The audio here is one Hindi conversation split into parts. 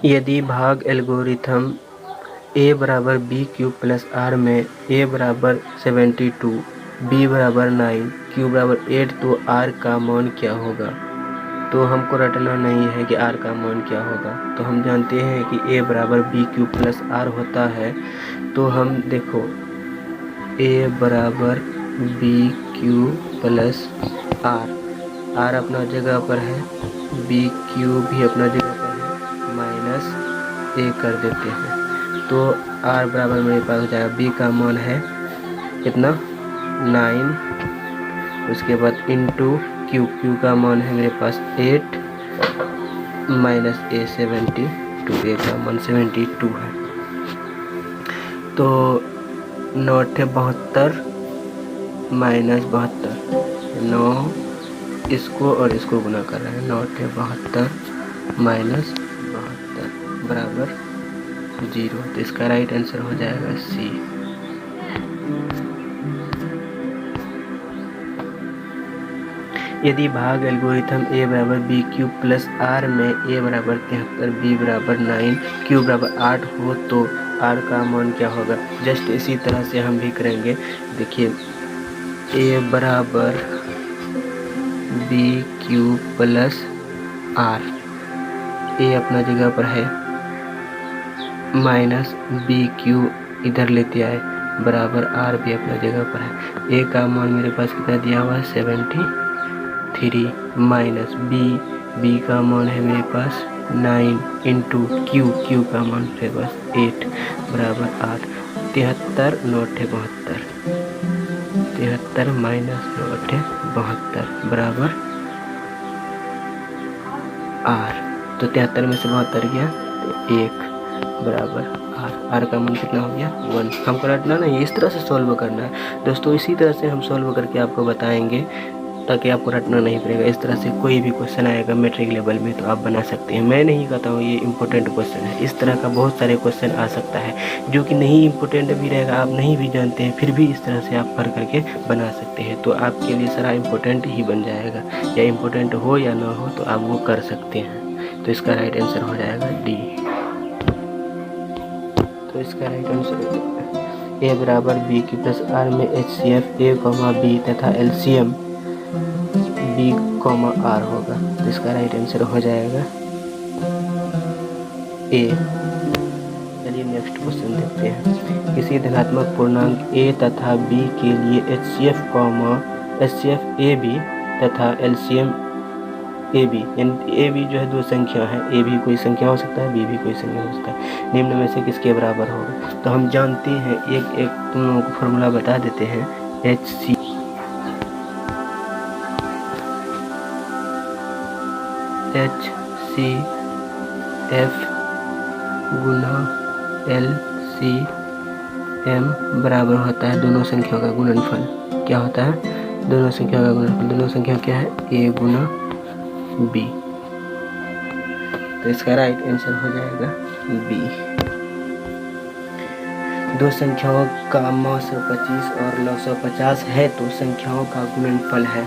यदि भाग एल्गोरिथम a बराबर बी क्यूब प्लस आर में a बराबर 72, b बराबर 9, q बराबर 8 तो r का मान क्या होगा। तो हमको रटना नहीं है कि r का मान क्या होगा। तो हम जानते हैं कि a बराबर बी क्यूब प्लस आर होता है। तो हम देखो a बराबर बी क्यूब प्लस आर अपना जगह पर है, बी क्यूब भी अपना जगह पर है, माइनस a कर देते हैं। तो r बराबर मेरे पास हो जाएगा b का मान है कितना 9, उसके बाद इंटू q का मान है मेरे पास 8 माइनस a 72, a का मान 72 है। तो 9 72 माइनस 72, 9 इसको और इसको गुना कर रहे हैं, 9 72 माइनस 72 बराबर 0। तो इसका राइट आंसर हो जाएगा सी। यदि भाग एल्गोरिथम a बराबर बी क्यूब प्लस आर में a बराबर 73, b बराबर 9, q बराबर 8 हो तो r का मान क्या होगा। जस्ट इसी तरह से हम भी करेंगे। देखिए a बराबर b cube plus r, a अपना जगह पर है, माइनस बी क्यू इधर लेते आए, बराबर आर भी अपना जगह पर है। a का मान मेरे पास कितना दिया हुआ है 73, माइनस बी का मान है मेरे पास 9 इंटू क्यू का मान मेरे पास 8 बराबर 8। 73 9 72, 73 माइनस 9 72 बराबर आर। तो 73 में से 72 गया तो 1 बराबर आर का मान कितना हो गया 1। हमको रटना नहीं, इस तरह से सॉल्व करना है दोस्तों। इसी तरह से हम सॉल्व करके आपको बताएंगे ताकि आपको रटना नहीं पड़ेगा। इस तरह से कोई भी क्वेश्चन आएगा मैट्रिक लेवल में तो आप बना सकते हैं। मैं नहीं कहता हूँ ये इम्पोर्टेंट क्वेश्चन है, इस तरह का बहुत सारे क्वेश्चन आ सकता है जो कि नहीं इम्पोर्टेंट भी रहेगा, आप नहीं भी जानते हैं, फिर भी इस तरह से आप पढ़ करके बना सकते हैं। तो आपके लिए सारा इम्पोर्टेंट ही बन जाएगा, या इम्पोर्टेंट हो या ना हो तो आप वो कर सकते हैं। तो इसका राइट आंसर हो जाएगा डी। तो इसका राइट आंसर a बराबर बी की प्लस आर में HCF a, b तथा LCM b, r होगा। तो इसका राइट आंसर हो जाएगा a। चलिए नेक्स्ट क्वेश्चन देखते हैं। किसी धनात्मक पूर्णांक a तथा b के लिए HCF a b तथा LCM a b, यानी a b जो है दो संख्या है, a भी कोई संख्या हो सकता है, b भी कोई संख्या हो सकता है, निम्न में से किसके बराबर होगा। तो हम जानते हैं एक तुम लोगों को फॉर्मूला बता देते हैं। HCF गुना LCM बराबर होता है दोनों संख्याओं का गुणनफल। क्या होता है दोनों संख्याओं का गुणनफल। दोनों संख्या क्या है a गुना b। तो इसका राइट आंसर हो जाएगा b। दो संख्याओं का मान 125 और लव 150 है तो संख्याओं का गुणनफल है।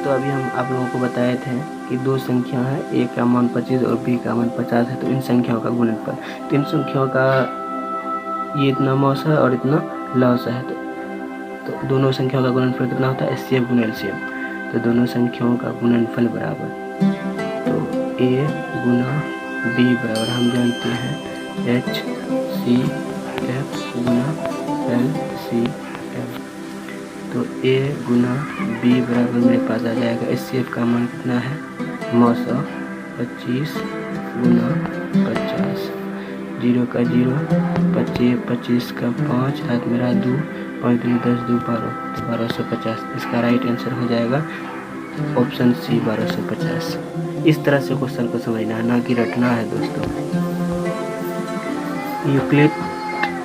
तो अभी हम आप लोगों को बताए थे कि दो संख्या है, a का मान 25 और b का मान 50 है, तो इन संख्याओं का गुणनफल, तो इन संख्याओं का ये इतना मौस है और इतना लॉस है, तो दोनों संख्याओं का गुणनफल कितना होता है HCF गुना LCM। तो दोनों संख्याओं का गुणनफल बराबर, तो a गुना b बराबर हम जानते हैं HCF गुना LCM। तो a गुना b बराबर मेरे पास आ जाएगा HCF का मान कितना है 925 गुना 50, 0 का 0, 25 का 5, हाथ मेरा 2, 5 2 10 2 12, तो 1250। इसका राइट आंसर हो जाएगा ऑप्शन सी 1250। इस तरह से क्वेश्चन को समझना है, ना कि रटना है दोस्तों। यूक्लिड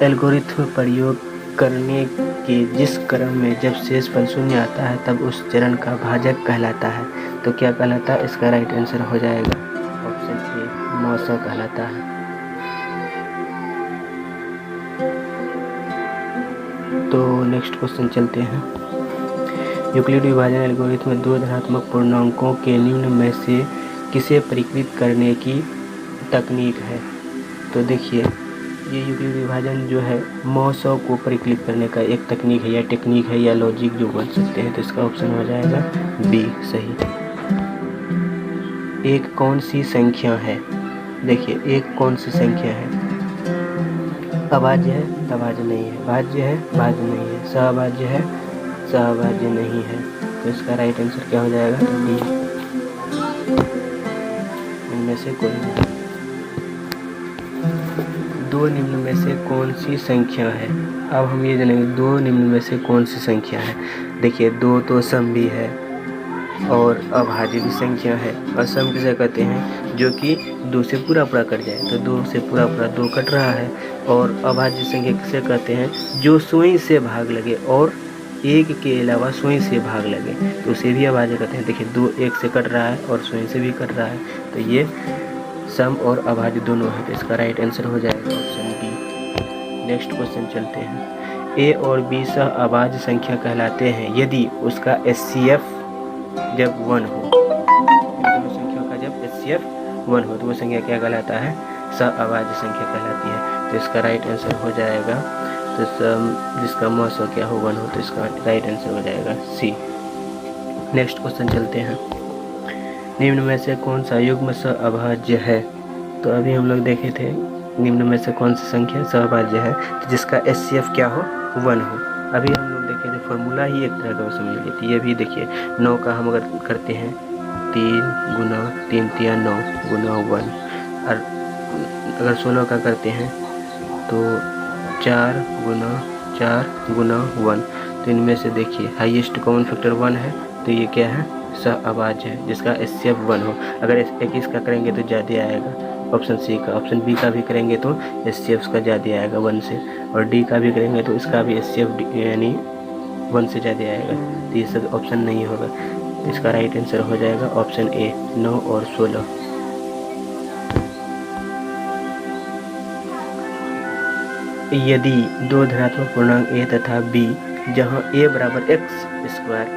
एल्गोरिथ्म प्रयोग करने के जिस क्रम में जब शेषफल शून्य आता है तब उस चरण का भाजक कहलाता है। तो क्या कहलाता है, इसका राइट आंसर हो जाएगा ऑप्शन ए 900 कहलाता है। तो नेक्स्ट क्वेश्चन चलते हैं। यूक्लिड विभाजन एल्गोरिथ्म में दो धनात्मक पूर्णांकों के निम्न में से किसे परिकृत करने की तकनीक है। तो देखिए ये यूक्लिड विभाजन जो है मौसों को परिकलित करने का एक तकनीक है या टेक्निक है या लॉजिक जो बोल सकते हैं। तो इसका ऑप्शन हो जाएगा बी सही। एक कौन सी संख्या है? देखिए एक कौन सी संख्या है? अभाज्य है, अभाज्य नहीं है, भाज्य है, भाज्य नहीं है, सहभाज्य है, सहभाज्य नहीं है। तो इसका राइट आंसर क्या हो जाएगा? डी। इनमें से कोई नहीं। दो निम्न में से कौन सी संख्या है? अब हम ये जानेंगे दो निम्न में से कौन सी संख्या है। देखिए दो तो सम भी है और अभाज्य भी संख्या है। और सम किसे कहते हैं? जो कि दो से पूरा पूरा कट जाए। तो दो से पूरा पूरा दो कट रहा है। और अभाज्य संख्या किसे कहते हैं? जो स्वयं से भाग लगे और एक के अलावा स्वयं से भाग लगे, तो उसे भी अभाज्य कहते हैं। देखिए दो एक से कट रहा है और स्वयं से भी कट रहा है। तो ये सम और अभाज्य दोनों है। तो इसका राइट आंसर हो जाएगा ऑप्शन डी। नेक्स्ट क्वेश्चन चलते हैं। ए और बी सह अभाज्य संख्या कहलाते हैं यदि उसका HCF जब 1 हो। दोनों संख्याओं का जब HCF 1 हो तो वो संख्या क्या कहलाता है? सह अभाज्य संख्या कहलाती है। तो इसका राइट आंसर हो जाएगा, तो जिसका मौसो क्या हो 1 हो, तो इसका राइट आंसर हो जाएगा सी। नेक्स्ट क्वेश्चन चलते हैं। निम्न में से कौन सा युग्म सह अभाज्य है? तो अभी हम लोग देखे थे निम्न में से कौन सी संख्या सहभाज्य है जिसका HCF क्या हो? 1 हो। अभी हम लोग देखे थे फॉर्मूला ही एक तरह का समझ लेते। ये भी देखिए 9 का हम अगर करते हैं 3 गुना 3 तिया 9 गुना 1, और अगर 16 का करते हैं तो 4 गुना 4 गुना 1। तो इनमें से देखिए हाईएस्ट कॉमन फैक्टर 1 है। तो ये क्या है? सहअभाज्य है जिसका HCF 1 हो। अगर 21 का करेंगे तो ज़्यादा आएगा, ऑप्शन सी का। ऑप्शन बी का भी करेंगे तो HCF का ज़्यादा आएगा 1 से, और डी का भी करेंगे तो इसका भी HCF यानी 1 से ज़्यादा आएगा। तो ये सब ऑप्शन नहीं होगा। इसका राइट आंसर हो जाएगा ऑप्शन ए 9 और 16। यदि दो धनात्मक पूर्णांक a तथा b जहां a बराबर x स्क्वायर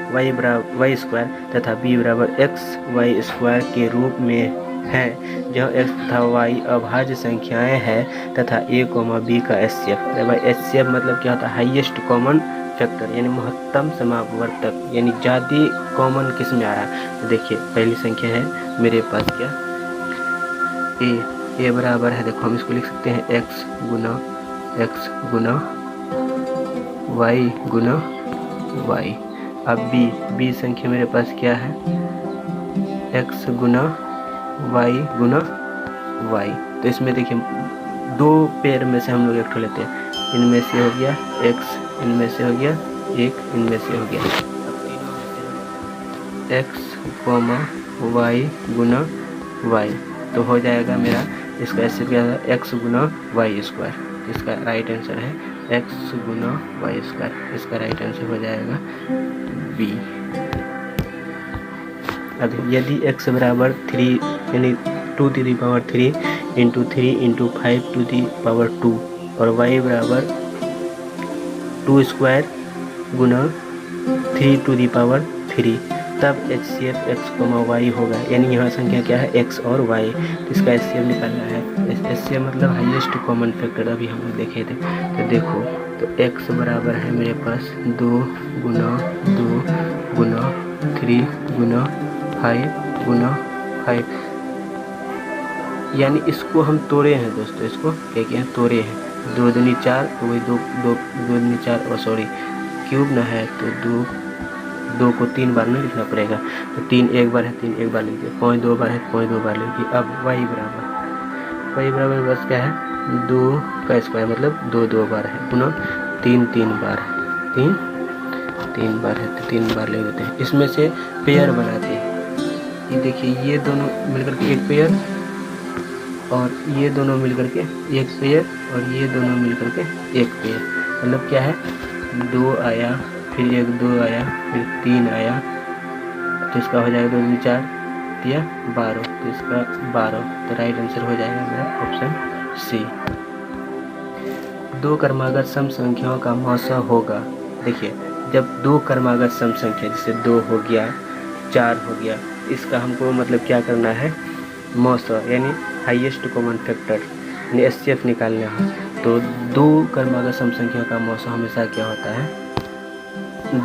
y स्क्वायर तथा b बराबर x y स्क्वायर के रूप में है, जहां x तथा y अभाज्य संख्याएं हैं तथा a, b का HCF। HCF मतलब क्या होता है? हाईएस्ट कॉमन फैक्टर यानी महत्तम समापवर्तक, यानी ज़्यादा कॉमन किस में आ रहा है? तो देखिए पहली संख्या है मेरे पास क्या? a बराबर है, देखो हम इसको लिख सकते हैं x गुना y गुना y। अब b संख्या मेरे पास क्या है? x गुना y गुना y। तो इसमें देखिए दो पेयर में से हम लोग एक ठो लेते हैं। इनमें से हो गया x, इनमें से हो गया एक, इनमें से हो गया x, y गुना y। तो हो जाएगा मेरा इसका ऐसे क्या है? x गुना y स्क्वायर। इसका राइट आंसर है x गुना y स्क्वायर। इसका राइट आंसर हो जाएगा बी। अब यदि x बराबर 3 यानी 2 to the power 3 into 3 into 5 to the power 2 और y बराबर 2 square Guna 3 to the power 3, तब HCF x, y होगा। यानी यहाँ संख्या क्या है? x और y। तो इसका HCF निकालना है। HCF मतलब हाईएस्ट कॉमन फैक्टर, अभी हम लोग देखे थे। तो देखो तो x बराबर है मेरे पास 2 गुना 3 गुना 5 गुना 5। यानी इसको हम तोड़े हैं दोस्तों, इसको क्या किया है? तोड़े हैं। 2 दूनी 4, तो वही 2 दूनी 4 और सॉरी क्यूब ना है तो 2 को 3 बार नहीं लिखना पड़ेगा। तो 3 एक बार है, 3 एक बार लिख दिया। 5 2 बार है, 5 2 बार लिख दिया। अब y बराबर बस क्या है? 2 का स्क्वायर मतलब 2 2 बार है गुना 3 3 बार है, 3 बार है तो 3 बार लिख देते हैं। इसमें से पेयर बनाते हैं। ये देखिए ये दोनों मिलकर के एक पेयर, और ये दोनों मिलकर के एक पेयर, और ये दोनों मिलकर के एक पेयर। मतलब क्या है? 2 आया, फिर 1 2 आया, फिर 3 आया, तो इसका हो जाएगा 2 दूनी 4 या 12। तो इसका 12। तो राइट आंसर हो जाएगा मेरा ऑप्शन सी। दो क्रमागत सम संख्याओं का मौसा होगा। देखिए जब दो क्रमागत सम संख्या जैसे 2 हो गया, 4 हो गया, इसका हमको मतलब क्या करना है? मौसा यानी हाईएस्ट कॉमन फैक्टर यानी HCF निकालना है तो 2 क्रमागत सम संख्या का मौसा हमेशा क्या होता है,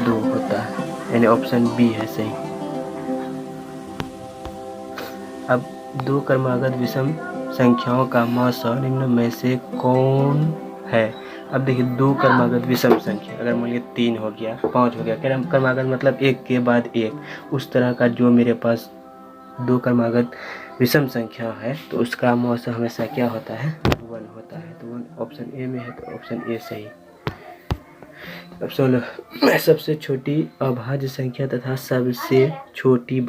2 होता है, यानी ऑप्शन बी है सही। अब 2 क्रमागत विषम संख्याओं का मौसा निम्न में से कौन है। अब देखिए 2 क्रमागत विषम संख्या, अगर मान लीजिए 3 हो गया, 5 हो गया, क्रमागत मतलब एक के बाद एक, उस तरह का जो मेरे पास 2 क्रमागत विषम संख्या है तो उसका मौसा हमेशा क्या होता है, 1 होता है। तो 1 ऑप्शन ए में है तो ऑप्शन ए सही। अब 16 सबसे छोटी अभाज्य संख्या तथा सबसे छोटी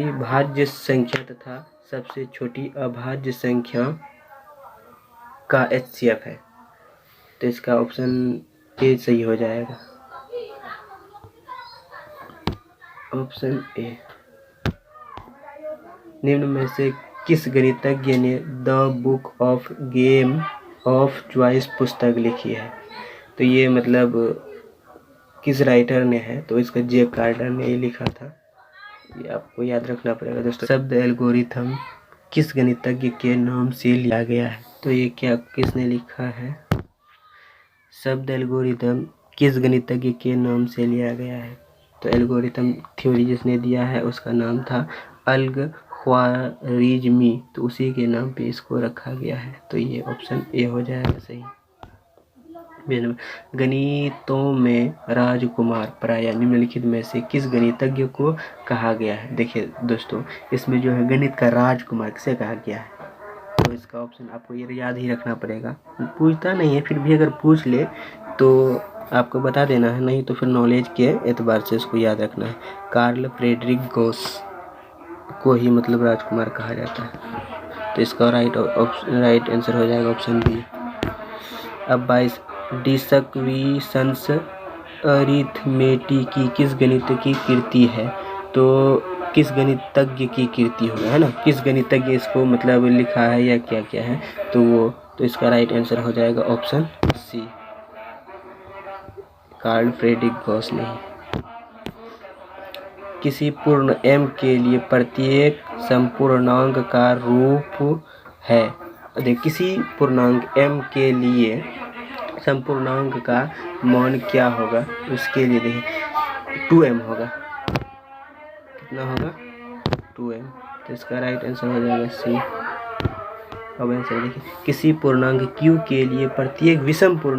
भाज्य संख्या तथा सबसे छोटी अभाज्य संख्या का HCF है, तो इसका ऑप्शन ए सही हो जाएगा, ऑप्शन ए। निम्न में से किस गणितज्ञ ने the book of game of choice पुस्तक लिखी है। तो ये मतलब किस राइटर ने है, तो इसका जे कार्टर ने ये लिखा था, ये आपको याद रखना पड़ेगा दोस्तों। शब्द एल्गोरिथम किस गणितज्ञ के नाम से लिया गया है, तो ये क्या किसने लिखा है, शब्द एल्गोरिथम किस गणितज्ञ के नाम से लिया गया है, तो एल्गोरिथम थ्योरी जिसने दिया है उसका नाम था अल-ख्वारिज़मी, तो उसी के नाम पे इसको रखा गया है, तो ये ऑप्शन ए हो जाएगा सही। गणितों में राजकुमार प्रायः निम्नलिखित में से किस गणितज्ञ को कहा गया है। देखिए दोस्तों इसमें जो है गणित का राजकुमार किसे कहा गया है, तो इसका ऑप्शन आपको ये याद ही रखना पड़ेगा, पूछता नहीं है फिर भी अगर पूछ ले तो आपको बता देना है, नहीं तो फिर नॉलेज के एतबार से इसको याद रखना है। कार्ल फ्रेडरिक गॉस को ही मतलब राजकुमार कहा जाता है, तो इसका राइट आंसर हो जाएगा ऑप्शन बी। अब 22 डिसक्विशंस अरिथमेटिक किस गणित की कृति है, तो किस गणितज्ञ की कृति होगा, है ना, किस गणितज्ञ इसको मतलब लिखा है या क्या क्या है, तो इसका राइट आंसर हो जाएगा option C, Carl Friedrich Gauss नहीं। किसी पूर्ण m के लिए प्रत्येक संपूर्णांक का रूप है। देख किसी पूर्णांक m के लिए संपूर्णांक का मान क्या होगा, उसके लिए देखिए 2m होगा, कितना होगा 2m, तो इसका राइट आंसर हो जाएगा सी। अब आंसर देखिए किसी पूर्णांक q के लिए प्रत्येक विषम पूर्ण